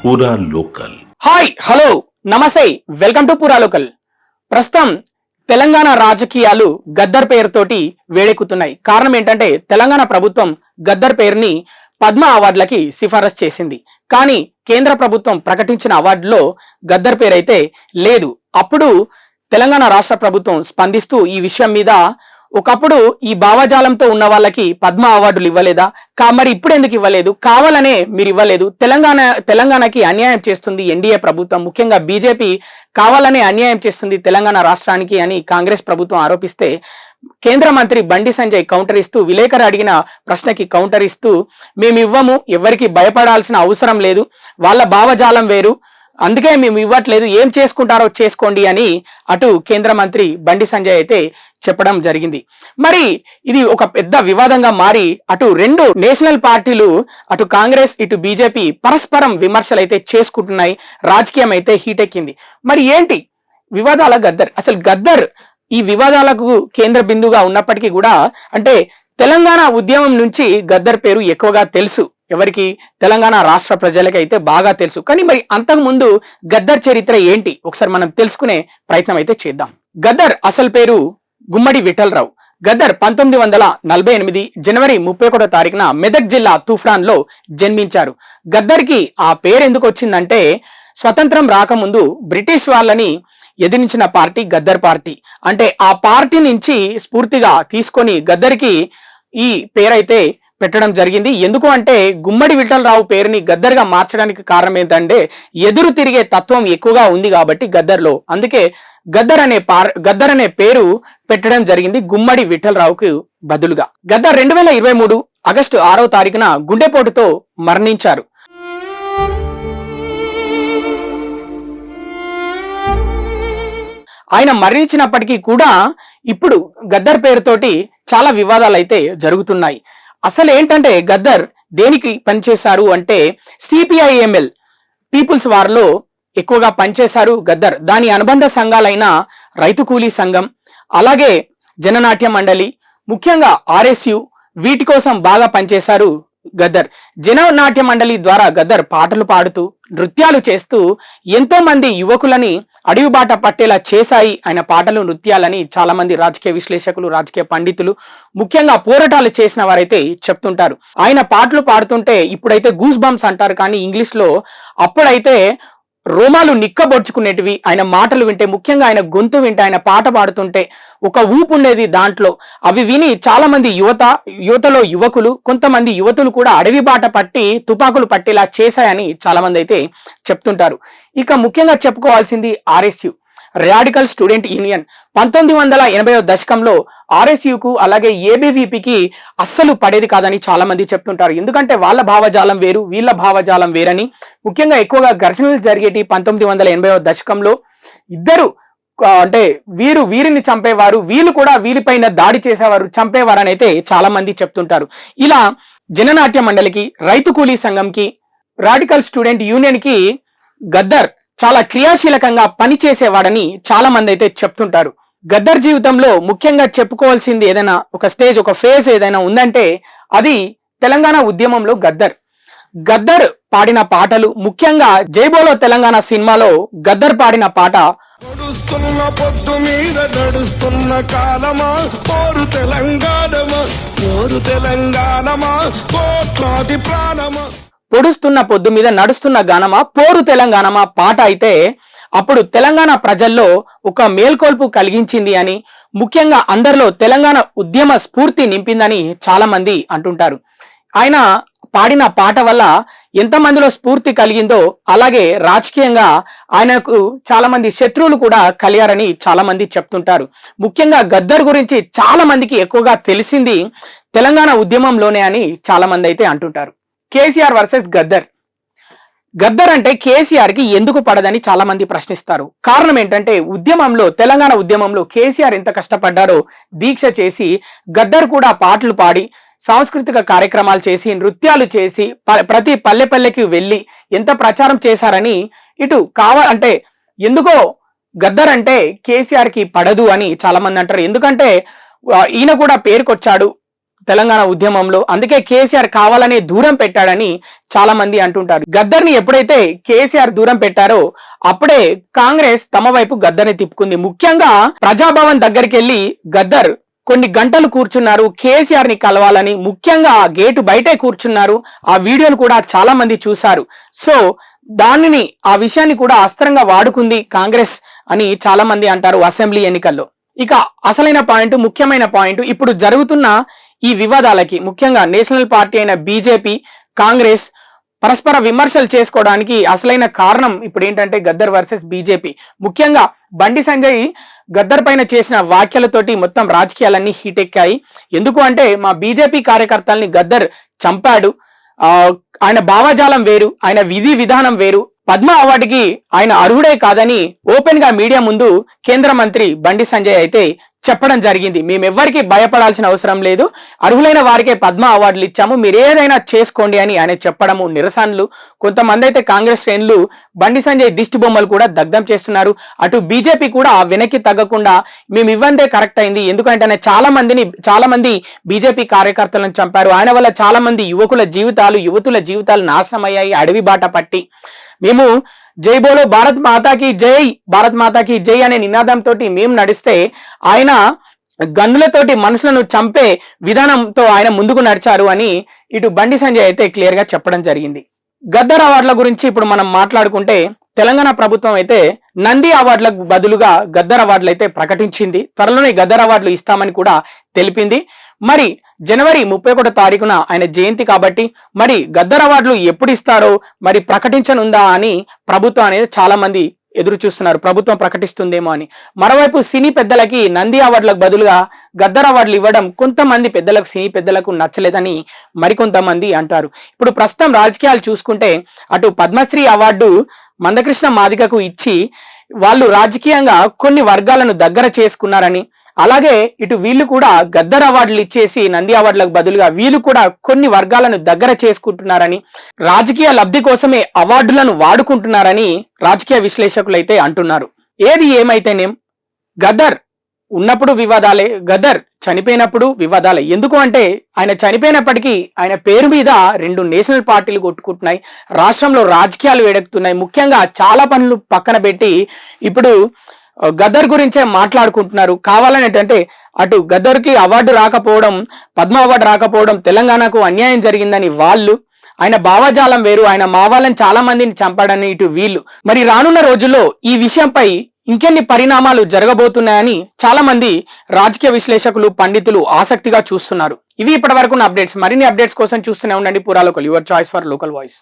పూరా local. Hi hello నమస్తే, welcome to పూరా లోకల్. ప్రస్తుతం తెలంగాణ రాజకీయాలు గద్దర్ పేరుతోటి వేడెక్కుతున్నాయి. కారణం ఏంటంటే తెలంగాణ ప్రభుత్వం గద్దర్ పేరుని పద్మ అవార్డులకి సిఫారసు చేసింది. కానీ కేంద్ర ప్రభుత్వం ప్రకటించిన అవార్డులో గద్దర్ పేరు అయితే లేదు. అప్పుడు తెలంగాణ రాష్ట్ర ప్రభుత్వం స్పందిస్తూ ఈ విషయం మీద ఒకప్పుడు ఈ భావజాలంతో ఉన్న వాళ్ళకి పద్మ అవార్డులు ఇవ్వలేదా, మరి ఇప్పుడు ఎందుకు ఇవ్వలేదు, కావాలనే మీరు ఇవ్వలేదు, తెలంగాణకి అన్యాయం చేస్తుంది ఎన్డీఏ ప్రభుత్వం, ముఖ్యంగా బీజేపీ కావాలనే అన్యాయం చేస్తుంది తెలంగాణ రాష్ట్రానికి అని కాంగ్రెస్ ప్రభుత్వం ఆరోపిస్తే కేంద్ర మంత్రి బండి సంజయ్ కౌంటర్ ఇస్తూ, విలేకరు అడిగిన ప్రశ్నకి కౌంటర్ ఇస్తూ, మేము ఇవ్వము, ఎవరికి భయపడాల్సిన అవసరం లేదు, వాళ్ళ భావజాలం వేరు, అందుకే మేము ఇవ్వట్లేదు, ఏం చేసుకుంటారో చేసుకోండి అని అటు కేంద్ర మంత్రి బండి సంజయ్ అయితే చెప్పడం జరిగింది. మరి ఇది ఒక పెద్ద వివాదంగా మారి అటు రెండు నేషనల్ పార్టీలు, అటు కాంగ్రెస్ ఇటు బీజేపీ పరస్పరం విమర్శలు అయితే చేసుకుంటున్నాయి. రాజకీయం అయితే హీట్ ఎక్కింది. మరి ఏంటి వివాదాల గద్దర్? అసలు గద్దర్ ఈ వివాదాలకు కేంద్ర బిందువుగా ఉన్నప్పటికీ కూడా, అంటే తెలంగాణ ఉద్యమం నుంచి గద్దర్ పేరు ఎక్కువగా తెలుసు. ఎవరికి? తెలంగాణ రాష్ట్ర ప్రజలకి అయితే బాగా తెలుసు. కానీ మరి అంతకుముందు గద్దర్ చరిత్ర ఏంటి ఒకసారి మనం తెలుసుకునే ప్రయత్నం అయితే చేద్దాం. గద్దర్ అసలు పేరు గుమ్మడి విఠలరావు. గద్దర్ 1948 జనవరి 31వ తారీఖున మెదక్ జిల్లా తూఫ్రాన్లో జన్మించారు. గద్దర్కి ఆ పేరు ఎందుకు వచ్చిందంటే, స్వతంత్రం రాకముందు బ్రిటిష్ వాళ్ళని ఎదిరించిన పార్టీ గద్దర్ పార్టీ. అంటే ఆ పార్టీ నుంచి స్ఫూర్తిగా తీసుకొని గద్దర్కి ఈ పేరైతే పెట్టడం జరిగింది. ఎందుకు అంటే గుమ్మడి విఠలరావు పేరుని గద్దర్గా మార్చడానికి కారణం ఏంటంటే ఎదురు తిరిగే తత్వం ఎక్కువగా ఉంది కాబట్టి గద్దర్లో, అందుకే గద్దర్ అనే పేరు పెట్టడం జరిగింది గుమ్మడి విఠలరావుకు బదులుగా. గద్దర్ 2023 ఆగస్టు 6వ తారీఖున గుండెపోటుతో మరణించారు. ఆయన మరణించినప్పటికీ కూడా ఇప్పుడు గద్దర్ పేరుతోటి చాలా వివాదాలు అయితే జరుగుతున్నాయి. అసలు ఏంటంటే గద్దర్ దేనికి పనిచేశారు అంటే సిపిఐఎంఎల్ పీపుల్స్ వార్లో ఎక్కువగా పనిచేశారు గద్దర్. దాని అనుబంధ సంఘాలైన రైతు కూలీ సంఘం, అలాగే జననాట్య మండలి, ముఖ్యంగా ఆర్ఎస్యు, వీటి కోసం బాగా పనిచేశారు గద్దర్. జననాట్య మండలి ద్వారా గద్దర్ పాటలు పాడుతూ నృత్యాలు చేస్తూ ఎంతో మంది యువకులని అడవి బాట పట్టేలా చేశాయి ఆయన పాటలు, నృత్యాలని చాలా మంది రాజకీయ విశ్లేషకులు, రాజకీయ పండితులు, ముఖ్యంగా పోరాటాలు చేసిన వారైతే చెప్తుంటారు. ఆయన పాటలు పాడుతుంటే ఇప్పుడైతే గూస్ బంప్స్ అంటారు, కానీ ఇంగ్లీష్ లో అప్పుడైతే రోమాలు నిక్కబొడుచుకునేటివి. ఆయన మాటలు వింటే, ముఖ్యంగా ఆయన గొంతు వింటే, ఆయన పాట పాడుతుంటే ఒక ఊపు ఉండేది దాంట్లో. అవి విని చాలా మంది యువతలో యువకులు, కొంతమంది యువతులు కూడా అడవి బాట పట్టి తుపాకులు పట్టేలా చేశాయని చాలా మంది అయితే చెప్తుంటారు. ఇక ముఖ్యంగా చెప్పుకోవాల్సింది ఆర్ఎస్యు, రాడికల్ స్టూడెంట్ యూనియన్. 1980వ దశకంలో ఆర్ఎస్యుకు అలాగే ఏబీవీపీకి అస్సలు పడేది కాదని చాలా మంది చెప్తుంటారు. ఎందుకంటే వాళ్ళ భావజాలం వేరు, వీళ్ళ భావజాలం వేరని. ముఖ్యంగా ఎక్కువగా ఘర్షణలు జరిగేటి 1980వ దశకంలో. ఇద్దరు అంటే వీరిని చంపేవారు, వీళ్ళు కూడా వీరిపైన దాడి చేసేవారు, చంపేవారని అయితే చాలా మంది చెప్తుంటారు. ఇలా జననాట్య మండలికి, రైతు కూలీ సంఘంకి, రాడికల్ స్టూడెంట్ యూనియన్ కి గద్దర్ చాలా క్రియాశీలకంగా పనిచేసేవాడని చాలా మంది అయితే చెప్తుంటారు. గద్దర్ జీవితంలో ముఖ్యంగా చెప్పుకోవాల్సింది ఏదైనా ఒక స్టేజ్, ఒక ఫేజ్ ఏదైనా ఉందంటే అది తెలంగాణ ఉద్యమంలో గద్దర్ పాడిన పాటలు. ముఖ్యంగా జై బోలో తెలంగాణ సినిమాలో గద్దర్ పాడిన పాట నడుస్తున్న పొద్దు మీద నడుస్తున్న కాలమా పోరు తెలంగాణమా కోట్లాది ప్రాణమా, పొడుస్తున్న పొద్దు మీద నడుస్తున్న గానమా పోరు తెలంగాణమా పాట అయితే అప్పుడు తెలంగాణ ప్రజల్లో ఒక మేల్కొల్పు కలిగించింది అని, ముఖ్యంగా అందరిలో తెలంగాణ ఉద్యమ స్ఫూర్తి నింపిందని చాలా మంది అంటుంటారు. ఆయన పాడిన పాట వల్ల ఎంతమందిలో స్ఫూర్తి కలిగిందో, అలాగే రాజకీయంగా ఆయనకు చాలా మంది శత్రువులు కూడా కలిగారని చాలా మంది చెప్తుంటారు. ముఖ్యంగా గద్దర్ గురించి చాలా మందికి ఎక్కువగా తెలిసింది తెలంగాణ ఉద్యమంలోనే అని చాలా మంది అయితే అంటుంటారు. కేసీఆర్ వర్సెస్ గద్దర్ అంటే కేసీఆర్ కి ఎందుకు పడదని చాలా మంది ప్రశ్నిస్తారు. కారణం ఏంటంటే తెలంగాణ ఉద్యమంలో కేసీఆర్ ఎంత కష్టపడ్డారో దీక్ష చేసి, గద్దర్ కూడా పాటలు పాడి, సాంస్కృతిక కార్యక్రమాలు చేసి, నృత్యాలు చేసి, ప్రతి పల్లెకి వెళ్ళి ఎంత ప్రచారం చేశారని ఇటు అంటే ఎందుకో గద్దర్ అంటే కేసీఆర్ కి పడదు అని చాలా మంది అంటారు. ఎందుకంటే ఈయన కూడా పేరుకొచ్చాడు, తెలంగాణ ఉద్యమంలో. అందుకే కేసీఆర్ కావాలనే దూరం పెట్టాడని చాలా మంది అంటుంటారు. గద్దర్ని ఎప్పుడైతే కేసీఆర్ దూరం పెట్టారో అప్పుడే కాంగ్రెస్ తమ వైపు గద్దర్ని తిప్పుకుంది. ముఖ్యంగా ప్రజాభవన్ దగ్గరికి వెళ్ళి గద్దర్ కొన్ని గంటలు కూర్చున్నారు కేసీఆర్ ని కలవాలని. ముఖ్యంగా ఆ గేటు బయటే కూర్చున్నారు. ఆ వీడియోను కూడా చాలా మంది చూశారు. సో దానిని ఆ విషయాన్ని కూడా అస్త్రంగా వాడుకుంది కాంగ్రెస్ అని చాలా మంది అంటారు అసెంబ్లీ ఎన్నికల్లో. ఇక అసలైన పాయింట్, ముఖ్యమైన పాయింట్, ఇప్పుడు జరుగుతున్న ఈ వివాదాలకి ముఖ్యంగా నేషనల్ పార్టీ అయిన బీజేపీ, కాంగ్రెస్ పరస్పర విమర్శలు చేసుకోవడానికి అసలైన కారణం ఇప్పుడు ఏంటంటే గద్దర్ వర్సెస్ బీజేపీ. ముఖ్యంగా బండి సంజయ్ గద్దర్ పైన చేసిన వ్యాఖ్యలతోటి మొత్తం రాజకీయాలన్నీ హీట్ ఎక్కాయి. ఎందుకు అంటే మా బీజేపీ కార్యకర్తల్ని గద్దర్ చంపాడు, ఆయన భావజాలం వేరు, ఆయన విధి విధానం వేరు, పద్మ అవార్డుకి ఆయన అర్హుడే కాదని ఓపెన్ గా మీడియా ముందు కేంద్ర మంత్రి బండి సంజయ్ అయితే చెప్పడం జరిగింది. మేమెవ్వరికి భయపడాల్సిన అవసరం లేదు, అర్హులైన వారికే పద్మ అవార్డులు ఇచ్చాము, మీరు ఏదైనా చేసుకోండి అని ఆయన చెప్పడము నిరసనలు. కొంతమంది అయితే కాంగ్రెస్ శ్రేణులు బండి సంజయ్ దిష్టి బొమ్మలు కూడా దగ్ధం చేస్తున్నారు. అటు బీజేపీ కూడా వెనక్కి తగ్గకుండా మేము ఇవ్వందే కరెక్ట్ అయింది, ఎందుకంటే ఆయన చాలా మంది బీజేపీ కార్యకర్తలను చంపారు, ఆయన వల్ల చాలా మంది యువతుల జీవితాలు నాశనం అయ్యాయి అడవి బాట పట్టి. మేము జై బోలో భారత్ మాతాకి జై, భారత్ మాతాకి జై అనే నినాదంతో మేము నడిస్తే ఆయన గన్నులతోటి మనుషులను చంపే విధానంతో ఆయన ముందుకు నడిచారు అని ఇటు బండి సంజయ్ అయితే క్లియర్ గా చెప్పడం జరిగింది. గద్దర్ అవార్డుల గురించి ఇప్పుడు మనం మాట్లాడుకుంటే తెలంగాణ ప్రభుత్వం అయితే నంది అవార్డులకు బదులుగా గద్దర్ అవార్డులు అయితే ప్రకటించింది. త్వరలోనే గద్దర్ అవార్డులు ఇస్తామని కూడా తెలిపింది. మరి జనవరి 31వ తారీఖున ఆయన జయంతి కాబట్టి మరి గద్దర్ అవార్డులు ఎప్పుడు ఇస్తారో మరి ప్రకటించనుందా అని ప్రభుత్వం అనేది చాలా మంది ఎదురు చూస్తున్నారు, ప్రభుత్వం ప్రకటిస్తుందేమో అని. మరోవైపు సినీ పెద్దలకి నంది అవార్డులకు బదులుగా గద్దర్ అవార్డులు ఇవ్వడం కొంతమంది పెద్దలకు, సినీ పెద్దలకు నచ్చలేదని మరికొంతమంది అంటారు. ఇప్పుడు ప్రస్తుతం రాజకీయాలు చూసుకుంటే అటు పద్మశ్రీ అవార్డు మందకృష్ణ మాదిగకు ఇచ్చి వాళ్ళు రాజకీయంగా కొన్ని వర్గాలను దగ్గర చేసుకున్నారని, అలాగే ఇటు వీళ్ళు కూడా గద్దర్ అవార్డులు ఇచ్చేసి నంది అవార్డులకు బదులుగా వీళ్ళు కూడా కొన్ని వర్గాలను దగ్గర చేసుకుంటున్నారని, రాజకీయ లబ్ధి కోసమే అవార్డులను వాడుకుంటున్నారని రాజకీయ విశ్లేషకులు అయితే అంటున్నారు. ఏది ఏమైతేనేం గద్దర్ ఉన్నప్పుడు వివాదాలే, గద్దర్ చనిపోయినప్పుడు వివాదాలే. ఎందుకు అంటే ఆయన చనిపోయినప్పటికీ ఆయన పేరు మీద 2 నేషనల్ పార్టీలు కొట్టుకుంటున్నాయి, రాష్ట్రంలో రాజకీయాలు వేడెక్కుతున్నాయి. ముఖ్యంగా చాలా పనులు పక్కన పెట్టి ఇప్పుడు గద్దర్ గురించే మాట్లాడుకుంటున్నారు. కావాలని ఏంటంటే అటు గద్దర్కి అవార్డు రాకపోవడం, పద్మ అవార్డు రాకపోవడం తెలంగాణకు అన్యాయం జరిగిందని వాళ్ళు, ఆయన భావజాలం వేరు, ఆయన మావాళ్ళని చాలా మందిని చంపాడని ఇటు వీళ్ళు. మరి రానున్న రోజుల్లో ఈ విషయంపై ఇంకెన్ని పరిణామాలు జరగబోతున్నాయని చాలా మంది రాజకీయ విశ్లేషకులు, పండితులు ఆసక్తిగా చూస్తున్నారు. ఇవి ఇప్పటివరకు ఉన్న అప్డేట్స్. మరిన్ని అప్డేట్స్ కోసం చూస్తూనే ఉండండి పురాలోకల్, your choice for local voice.